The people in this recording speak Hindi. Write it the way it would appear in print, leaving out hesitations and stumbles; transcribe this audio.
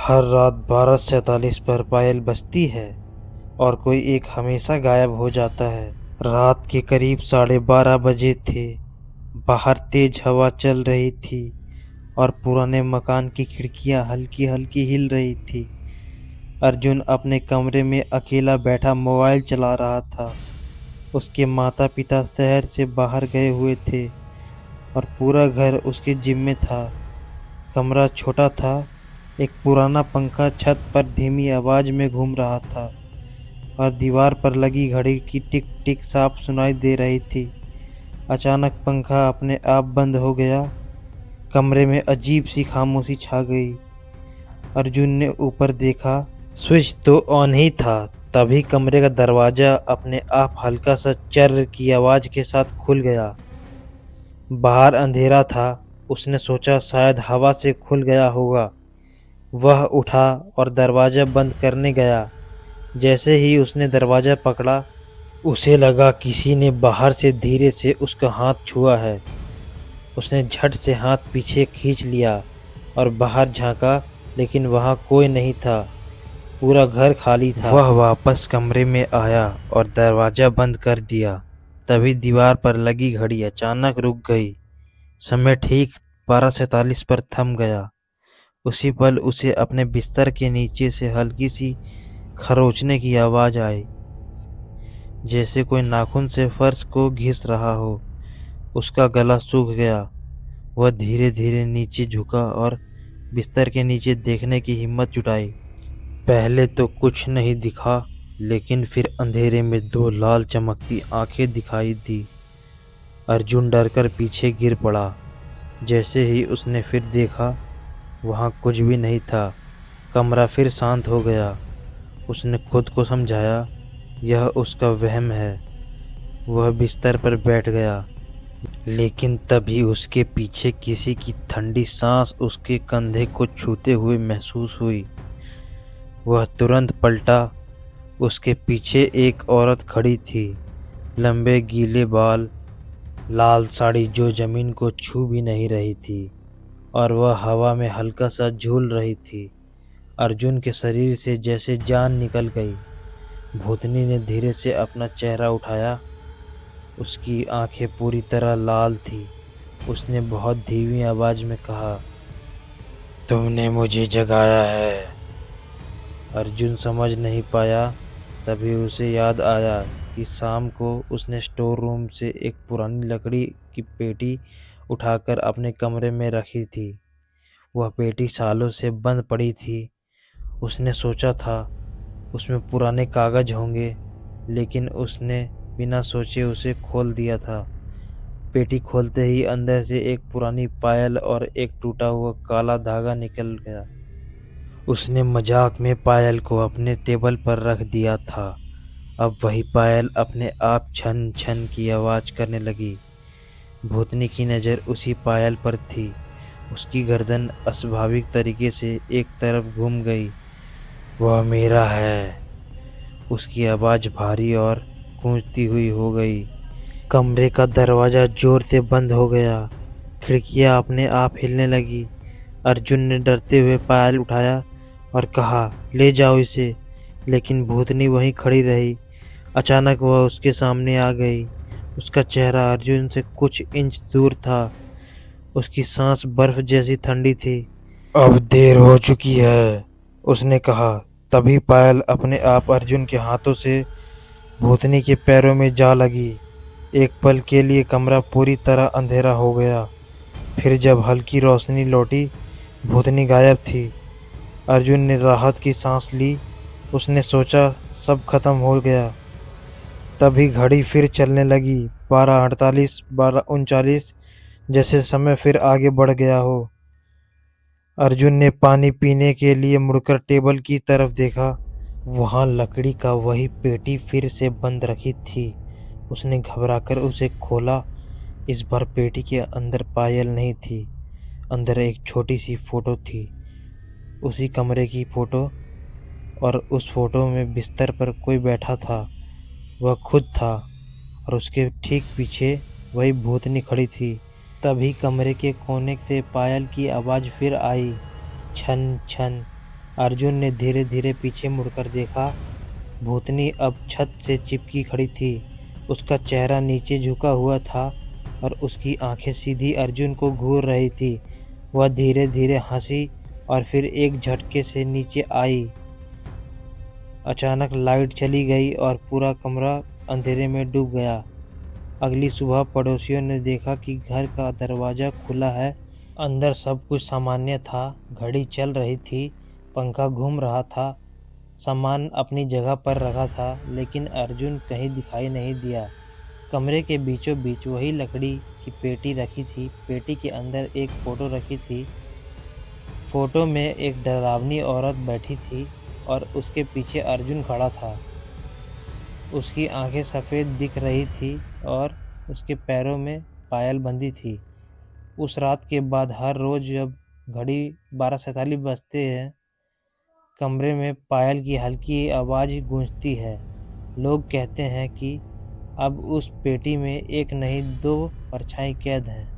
हर रात 12:47 पर पायल बजती है और कोई एक हमेशा गायब हो जाता है। रात के करीब 12:30 बजे थे। बाहर तेज हवा चल रही थी और पुराने मकान की खिड़कियां हल्की हल्की हिल रही थी। अर्जुन अपने कमरे में अकेला बैठा मोबाइल चला रहा था। उसके माता पिता शहर से बाहर गए हुए थे और पूरा घर उसके जिम्मे था। कमरा छोटा था। एक पुराना पंखा छत पर धीमी आवाज में घूम रहा था और दीवार पर लगी घड़ी की टिक टिक साफ सुनाई दे रही थी। अचानक पंखा अपने आप बंद हो गया। कमरे में अजीब सी खामोशी छा गई। अर्जुन ने ऊपर देखा। स्विच तो ऑन ही था। तभी कमरे का दरवाजा अपने आप हल्का सा चर्र की आवाज के साथ खुल गया। बाहर अंधेरा था। उसने सोचा शायद हवा से खुल गया होगा। वह उठा और दरवाजा बंद करने गया। जैसे ही उसने दरवाजा पकड़ा, उसे लगा किसी ने बाहर से धीरे से उसका हाथ छुआ है। उसने झट से हाथ पीछे खींच लिया और बाहर झांका, लेकिन वहां कोई नहीं था। पूरा घर खाली था। वह वापस कमरे में आया और दरवाजा बंद कर दिया। तभी दीवार पर लगी घड़ी अचानक रुक गई। समय ठीक 12:47 पर थम गया। उसी पल उसे अपने बिस्तर के नीचे से हल्की सी खरोंचने की आवाज आई, जैसे कोई नाखून से फर्श को घिस रहा हो। उसका गला सूख गया। वह धीरे धीरे नीचे झुका और बिस्तर के नीचे देखने की हिम्मत जुटाई। पहले तो कुछ नहीं दिखा, लेकिन फिर अंधेरे में दो लाल चमकती आंखें दिखाई दी। अर्जुन डरकर पीछे गिर पड़ा। जैसे ही उसने फिर देखा, वहां कुछ भी नहीं था। कमरा फिर शांत हो गया। उसने खुद को समझाया, यह उसका वहम है। वह बिस्तर पर बैठ गया, लेकिन तभी उसके पीछे किसी की ठंडी सांस उसके कंधे को छूते हुए महसूस हुई। वह तुरंत पलटा। उसके पीछे एक औरत खड़ी थी। लंबे गीले बाल, लाल साड़ी जो जमीन को छू भी नहीं रही थी, और वह हवा में हल्का सा झूल रही थी। अर्जुन के शरीर से जैसे जान निकल गई। भूतनी ने धीरे से अपना चेहरा उठाया। उसकी आंखें पूरी तरह लाल थी। उसने बहुत धीमी आवाज में कहा, तुमने मुझे जगाया है। अर्जुन समझ नहीं पाया। तभी उसे याद आया कि शाम को उसने स्टोर रूम से एक पुरानी लकड़ी की पेटी उठाकर अपने कमरे में रखी थी। वह पेटी सालों से बंद पड़ी थी। उसने सोचा था उसमें पुराने कागज होंगे, लेकिन उसने बिना सोचे उसे खोल दिया था। पेटी खोलते ही अंदर से एक पुरानी पायल और एक टूटा हुआ काला धागा निकल गया। उसने मजाक में पायल को अपने टेबल पर रख दिया था। अब वही पायल अपने आप छन छन की आवाज करने लगी। भूतनी की नज़र उसी पायल पर थी। उसकी गर्दन अस्वाभाविक तरीके से एक तरफ घूम गई। वह मेरा है। उसकी आवाज़ भारी और गूंजती हुई हो गई। कमरे का दरवाज़ा जोर से बंद हो गया। खिड़कियां अपने आप हिलने लगी। अर्जुन ने डरते हुए पायल उठाया और कहा, ले जाओ इसे। लेकिन भूतनी वहीं खड़ी रही। अचानक वह उसके सामने आ गई। उसका चेहरा अर्जुन से कुछ इंच दूर था। उसकी सांस बर्फ जैसी ठंडी थी। अब देर हो चुकी है, उसने कहा। तभी पायल अपने आप अर्जुन के हाथों से भूतनी के पैरों में जा लगी। एक पल के लिए कमरा पूरी तरह अंधेरा हो गया। फिर जब हल्की रोशनी लौटी, भूतनी गायब थी। अर्जुन ने राहत की सांस ली। उसने सोचा सब खत्म हो गया। तभी घड़ी फिर चलने लगी। 12:48, 12:39, जैसे समय फिर आगे बढ़ गया हो। अर्जुन ने पानी पीने के लिए मुड़कर टेबल की तरफ देखा। वहां लकड़ी का वही पेटी फिर से बंद रखी थी। उसने घबराकर उसे खोला। इस बार पेटी के अंदर पायल नहीं थी। अंदर एक छोटी सी फोटो थी। उसी कमरे की फोटो, और उस फोटो में बिस्तर पर कोई बैठा था। वह खुद था, और उसके ठीक पीछे वही भूतनी खड़ी थी। तभी कमरे के कोने से पायल की आवाज़ फिर आई, छन छन। अर्जुन ने धीरे धीरे पीछे मुड़कर देखा। भूतनी अब छत से चिपकी खड़ी थी। उसका चेहरा नीचे झुका हुआ था और उसकी आंखें सीधी अर्जुन को घूर रही थी। वह धीरे धीरे हंसी और फिर एक झटके से नीचे आई। अचानक लाइट चली गई और पूरा कमरा अंधेरे में डूब गया। अगली सुबह पड़ोसियों ने देखा कि घर का दरवाज़ा खुला है। अंदर सब कुछ सामान्य था। घड़ी चल रही थी, पंखा घूम रहा था, सामान अपनी जगह पर रखा था, लेकिन अर्जुन कहीं दिखाई नहीं दिया। कमरे के बीचों बीच वही लकड़ी की पेटी रखी थी। पेटी के अंदर एक फ़ोटो रखी थी। फ़ोटो में एक डरावनी औरत बैठी थी और उसके पीछे अर्जुन खड़ा था। उसकी आंखें सफ़ेद दिख रही थी और उसके पैरों में पायल बंधी थी। उस रात के बाद हर रोज़ जब घड़ी 12:47 बजते हैं, कमरे में पायल की हल्की आवाज़ गूंजती है। लोग कहते हैं कि अब उस पेटी में एक नहीं दो परछाई कैद हैं।